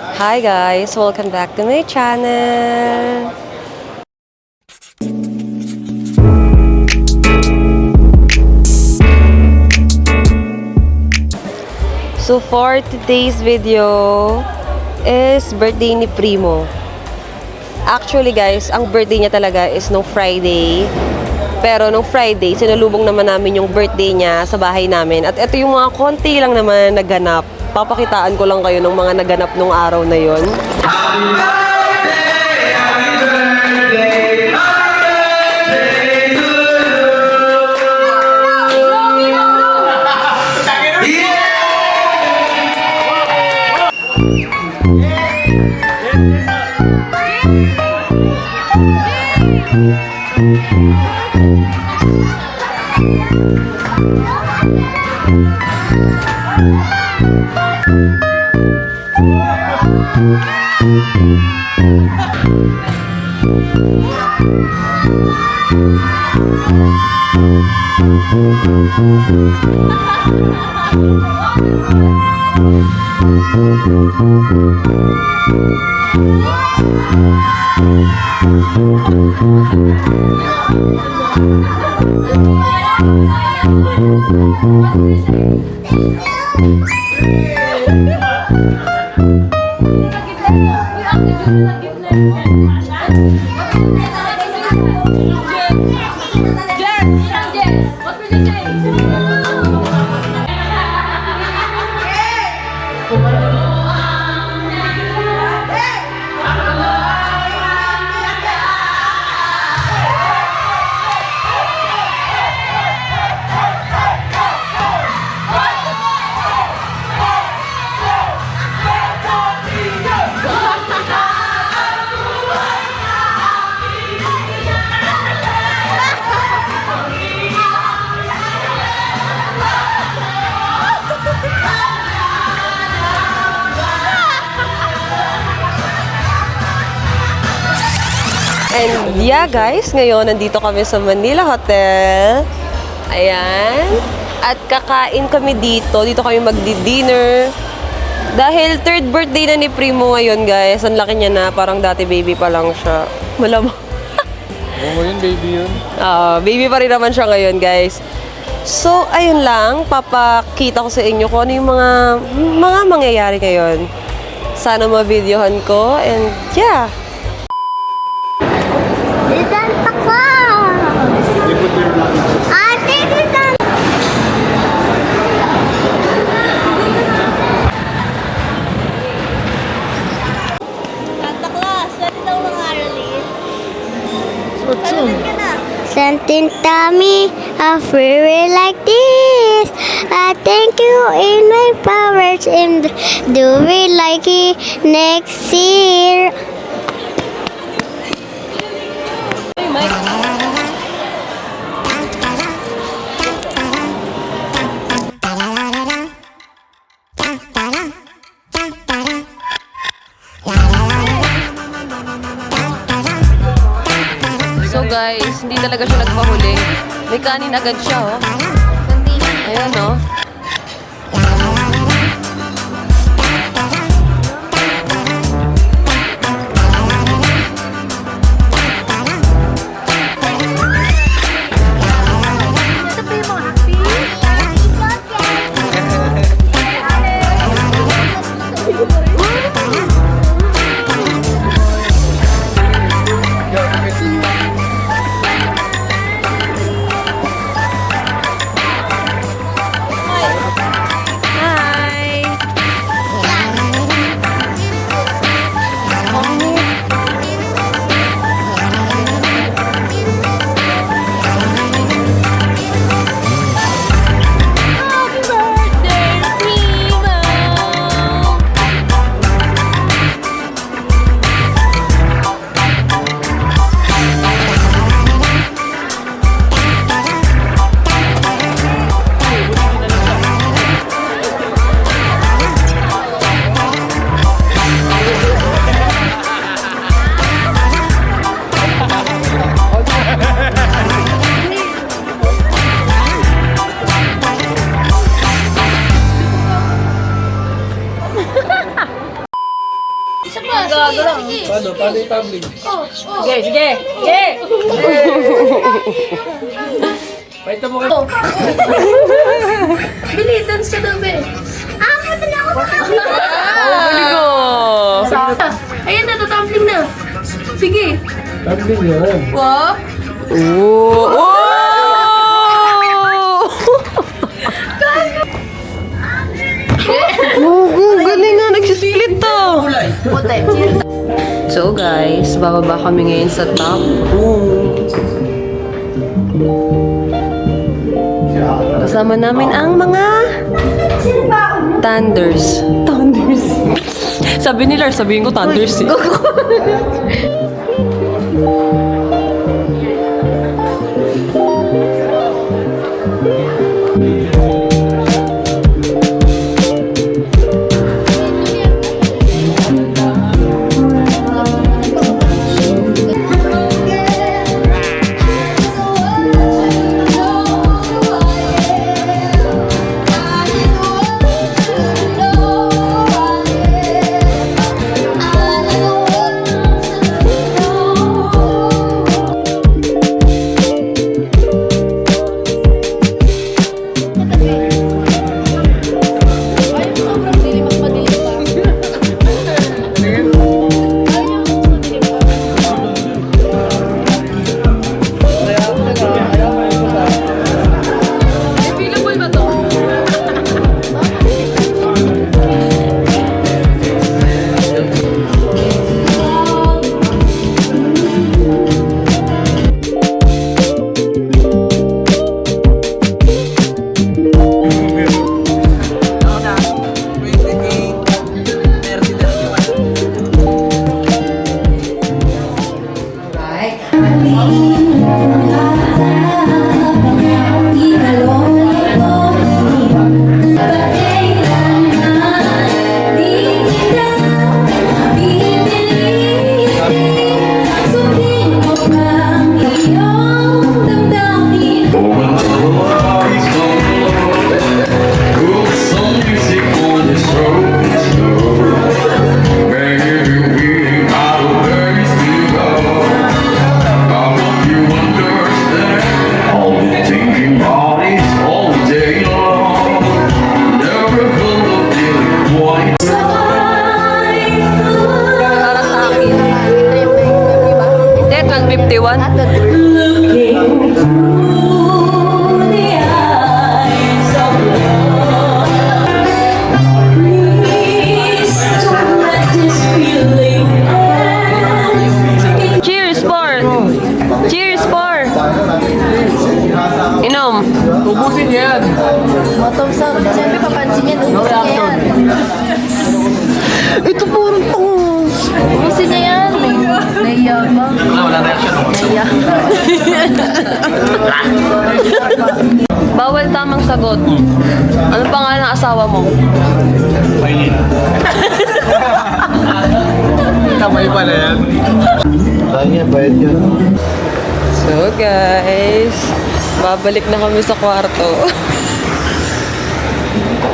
Hi guys! Welcome back to my channel! So for today's video is birthday ni Primo. Actually guys, ang birthday niya talaga is nung Friday. Pero nung Friday, sinulubong naman namin yung birthday niya sa bahay namin. At ito yung mga konti lang naman naganap. Papakitaan ko lang kayo ng mga naganap nung araw na yon. And yeah guys, ngayon nandito kami sa Manila Hotel. Ayan. At kakain kami dito. Dito kami magdi-dinner. Dahil third birthday na ni Primo ngayon guys. Ang laki niya na. Parang dati baby pa lang siya. Malamang. Oo, yun baby yun. Baby pa rin naman siya ngayon guys. So, ayun lang. Papakita ko sa inyo kung ano yung mga mangyayari ngayon. Sana ma-videohan ko. And yeah. Santa Claus! Ate, Santa Claus, pwede daw mga release? What's yun? Something tell me a free like this. I thank you in my powers and do we like it next year? So guys, hindi talaga siya nagpahuli. May kanin agad siya, oh. Ayan, oh. Isa pa, sige. Paano? Paano yung tumbling? Sige, sige. Sige. Paita mo kayo. Bili, dance ka daw, be. Galing ko. Ayan na, tatumbling na. Sige. Tumbling yun. Wow. Oh! Oh, galing nga. Nagsisplit to. Puti. So guys, bababa kami ngayon sa top room. Kasama namin ang mga Thunders. Thunders. Sabi ni Lars, sabihin ko Thunders eh. Para sa akin. Hindi, 1251. Cheers for! Cheers for! Inom! Ubusin yan. Bottoms up. Siyempre, papansin yan. Ubusin niya yan. Ito purong tangos! Ubusin niya yan. Naiyaman. Wala reaction. Bawal tamang sagot. Ano pangalan ng asawa mo? Maylin. Kamay pala yan. Kaya, bayad yun. So guys, babalik na kami sa kwarto.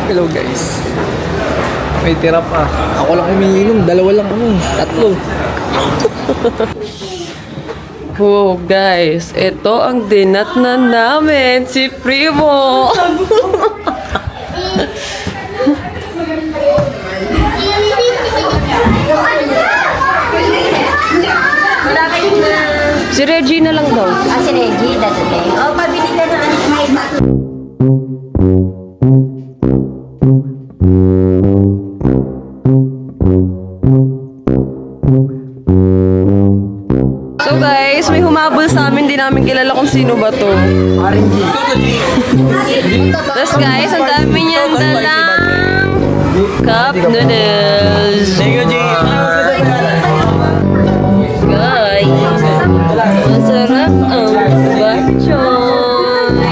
Hello guys. May tira pa. Ako lang umiinom. Dalawa lang kami. Tatlo. Oh guys, ito ang dinatnan namin, si Primo. Si Regina lang daw. Ah, si Reggie, that's okay. Oh, pabili ka ng may bato. So guys, may humabol sa amin, di namin kilala kung sino ba to. Tapos guys, ang dami niyang dalang cup noodles. Guys, masarap ang bak choy.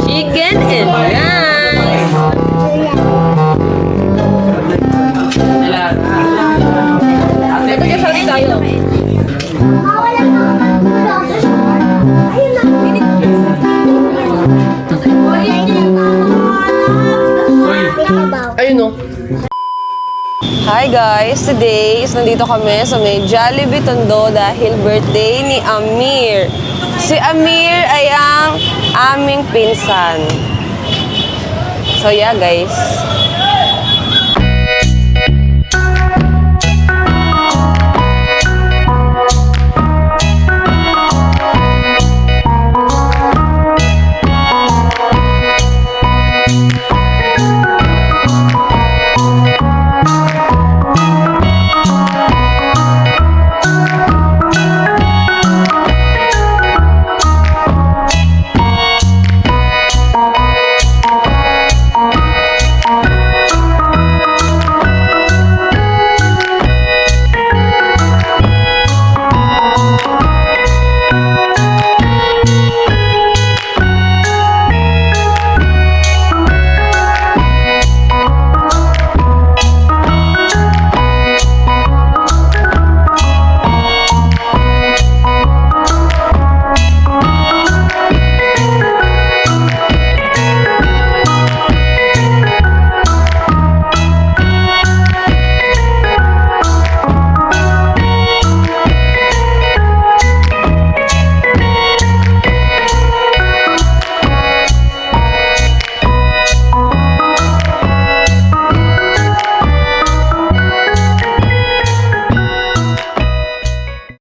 Chicken and rice. Ayun oh. Hi guys! Today is nandito kami sa may Jollibee Tondo dahil birthday ni Amir. Si Amir ay ang aming pinsan. So yeah guys,